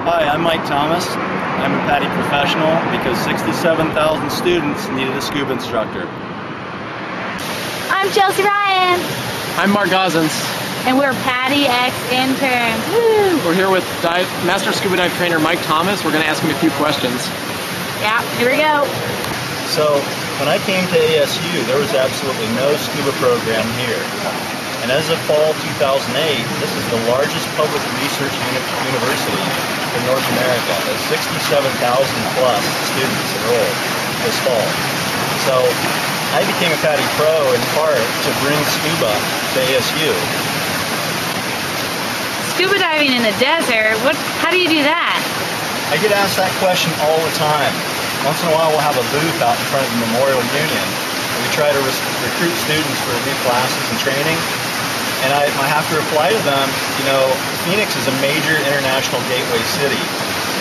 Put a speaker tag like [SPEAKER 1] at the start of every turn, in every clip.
[SPEAKER 1] Hi, I'm Mike Thomas. I'm a PADI professional because 67,000 students needed a scuba instructor.
[SPEAKER 2] I'm Chelsea Ryan.
[SPEAKER 3] I'm Mark Gozens.
[SPEAKER 2] And we're PADI X interns. Woo!
[SPEAKER 3] We're here with Master Scuba Dive Trainer Mike Thomas. We're going to ask him a few questions.
[SPEAKER 2] Yeah, here we go.
[SPEAKER 1] So, when I came to ASU, there was absolutely no scuba program here. And as of fall 2008, this is the largest public research university in North America. There's 67,000 plus students enrolled this fall. So I became a PADI Pro in part to bring scuba to ASU.
[SPEAKER 2] Scuba diving in the desert? How do you do that?
[SPEAKER 1] I get asked that question all the time. Once in a while we'll have a booth out in front of the Memorial Union. And we try to recruit students for new classes and training. And I have to reply to them, Phoenix is a major international gateway city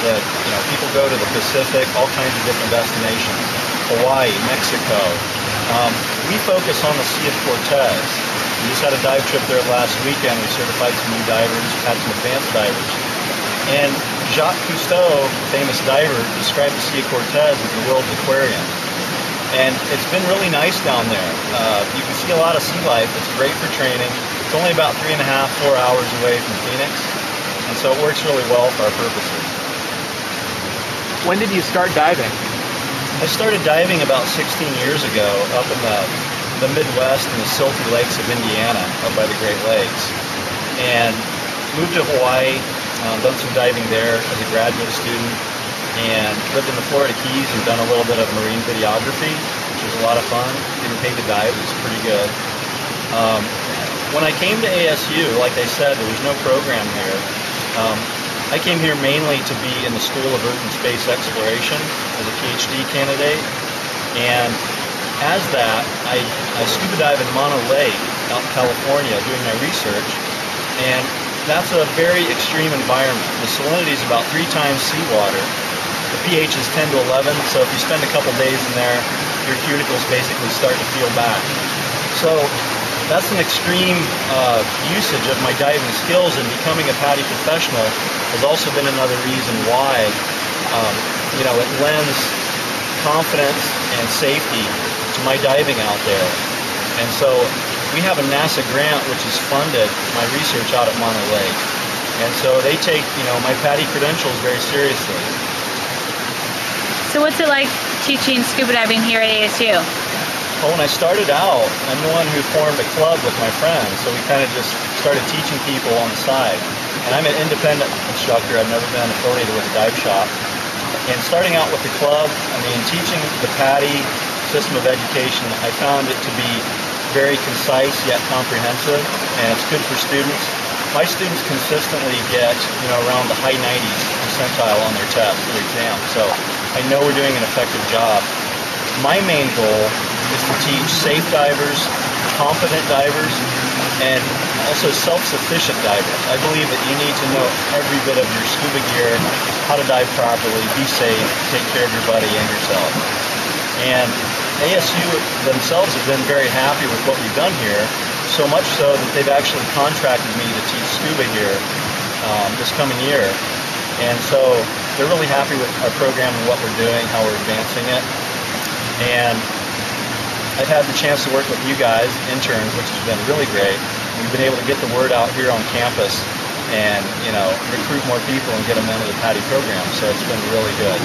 [SPEAKER 1] that, people go to the Pacific, all kinds of different destinations, Hawaii, Mexico. We focus on the Sea of Cortez. We just had a dive trip there last weekend. We certified some new divers, had some advanced divers. And Jacques Cousteau, famous diver, described the Sea of Cortez as the world's aquarium. And it's been really nice down there. You can see a lot of sea life. It's great for training. It's only about 3.5, 4 hours away from Phoenix. And so it works really well for our purposes.
[SPEAKER 3] When did you start diving?
[SPEAKER 1] I started diving about 16 years ago up in the Midwest in the silty lakes of Indiana, up by the Great Lakes. And moved to Hawaii, done some diving there as a graduate student, and lived in the Florida Keys and done a little bit of marine videography, which was a lot of fun. Getting paid to dive was pretty good. When I came to ASU, like I said, there was no program here. I came here mainly to be in the School of Earth and Space Exploration as a PhD candidate. And as that, I scuba dive in Mono Lake out in California doing my research. And that's a very extreme environment. The salinity is about 3 times seawater. The pH is 10 to 11, so if you spend a couple days in there, your cuticles basically start to peel back. So that's an extreme usage of my diving skills, and becoming a PADI professional has also been another reason why it lends confidence and safety to my diving out there. And so we have a NASA grant which has funded my research out at Mono Lake. And so they take my PADI credentials very seriously.
[SPEAKER 2] So what's it like teaching scuba diving here at ASU?
[SPEAKER 1] Well, when I started out, I'm the one who formed a club with my friends, so we kind of just started teaching people on the side. And I'm an independent instructor. I've never been affiliated with a dive shop. And starting out with the club, teaching the PADI system of education, I found it to be very concise yet comprehensive, and it's good for students. My students consistently get around the high 90s percentile on their test, their exam, so I know we're doing an effective job. My main goal is to teach safe divers, competent divers, and also self-sufficient divers. I believe that you need to know every bit of your scuba gear, how to dive properly, be safe, take care of your buddy and yourself. And ASU themselves have been very happy with what we've done here, so much so that they've actually contracted me to teach scuba here this coming year. And so they're really happy with our program and what we're doing, how we're advancing it. And I've had the chance to work with you guys, interns, which has been really great. We've been able to get the word out here on campus and, recruit more people and get them into the PADI program. So it's been really good.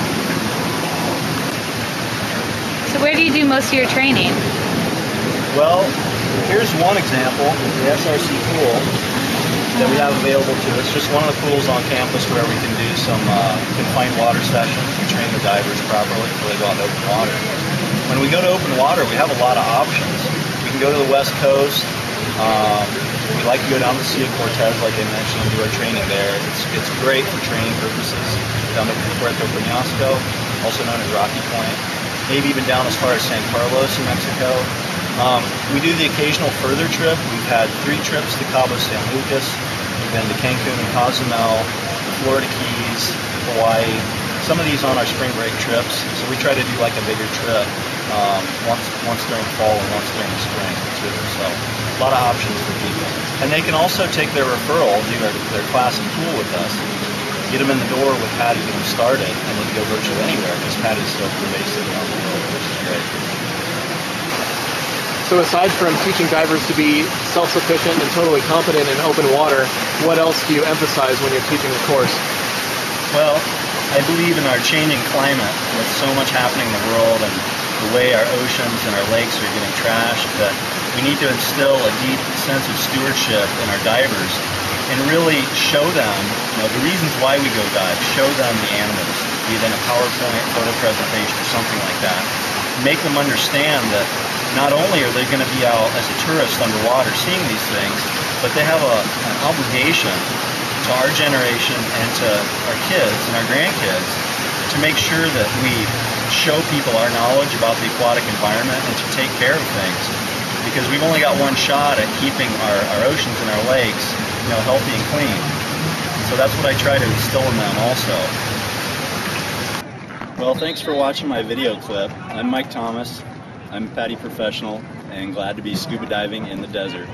[SPEAKER 2] So where do you do most of your training?
[SPEAKER 1] Well, here's one example, the SRC pool that we have available to us. Just one of the pools on campus where we can do some confined water sessions. We train the divers properly before they go out to open water. When we go to open water, we have a lot of options. We can go to the West Coast. We like to go down the Sea of Cortez, like I mentioned, and do our training there. It's great for training purposes. Down to Puerto Peñasco, also known as Rocky Point. Maybe even down as far as San Carlos in Mexico. We do the occasional further trip. We've had 3 trips to Cabo San Lucas. We've been to Cancun and Cozumel, Florida Keys, Hawaii. Some of these on our spring break trips. So we try to do like a bigger trip once during fall and once during the spring too. So a lot of options for people. And they can also take their referral, do their class and pool with us. get them in the door with PADI, get them started, and they can go virtually anywhere because PADI is so pervasive around the world, which is great.
[SPEAKER 3] So aside from teaching divers to be self-sufficient and totally competent in open water, what else do you emphasize when you're teaching the course?
[SPEAKER 1] Well, I believe in our changing climate with so much happening in the world and the way our oceans and our lakes are getting trashed, that we need to instill a deep sense of stewardship in our divers and really show them, the reasons why we go dive, show them the animals, be it in a PowerPoint, photo presentation, or something like that. Make them understand that not only are they going to be out as a tourist underwater seeing these things, but they have an obligation to our generation and to our kids and our grandkids to make sure that we show people our knowledge about the aquatic environment and to take care of things. Because we've only got one shot at keeping our oceans and our lakes, healthy and clean. So that's what I try to instill in them also. Well, thanks for watching my video clip. I'm Mike Thomas. I'm a PADI professional and glad to be scuba diving in the desert.